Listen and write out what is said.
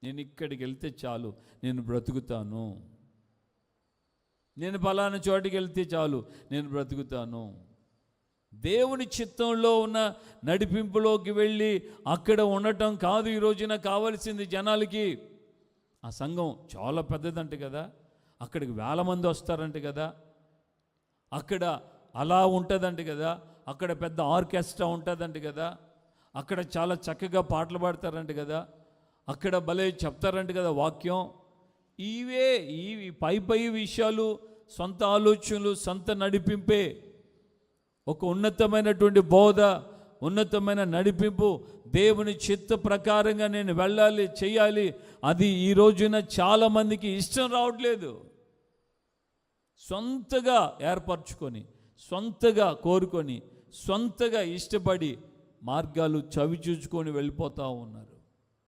నేను ఇక్కడికి వెళ్తే చాలు, నేను బ్రతుకుతాను. నేను ఫలానా చోటికి వెళ్తే చాలు, నేను బ్రతుకుతాను. దేవుని చిత్తంలో ఉన్న నడిపింపులోకి వెళ్ళి అక్కడ ఉండటం కాదు ఈ రోజున కావాల్సింది జనాలకి. ఆ సంఘం చాలా పెద్దదంట కదా, అక్కడికి వేల మంది వస్తారంట కదా, అక్కడ అలా ఉంటుందంట కదా, అక్కడ పెద్ద ఆర్కెస్ట్రా ఉంటుందంట కదా, అక్కడ చాలా చక్కగా పాటలు పాడతారంట కదా, అక్కడ భలే చెప్తారంట కదా వాక్యం. ఈ పై విషయాలు, సొంత ఆలోచనలు, సొంత నడిపింపే. ఒక ఉన్నతమైనటువంటి బోధ, ఉన్నతమైన నడిపింపు, దేవుని చిత్త ప్రకారంగా నేను వెళ్ళాలి, చేయాలి, అది ఈ రోజున చాలామందికి ఇష్టం రావట్లేదు. సొంతగా ఏర్పరచుకొని, సొంతగా కోరుకొని, సొంతగా ఇష్టపడి మార్గాలు చవి చూచుకొని వెళ్ళిపోతూ ఉన్నారు.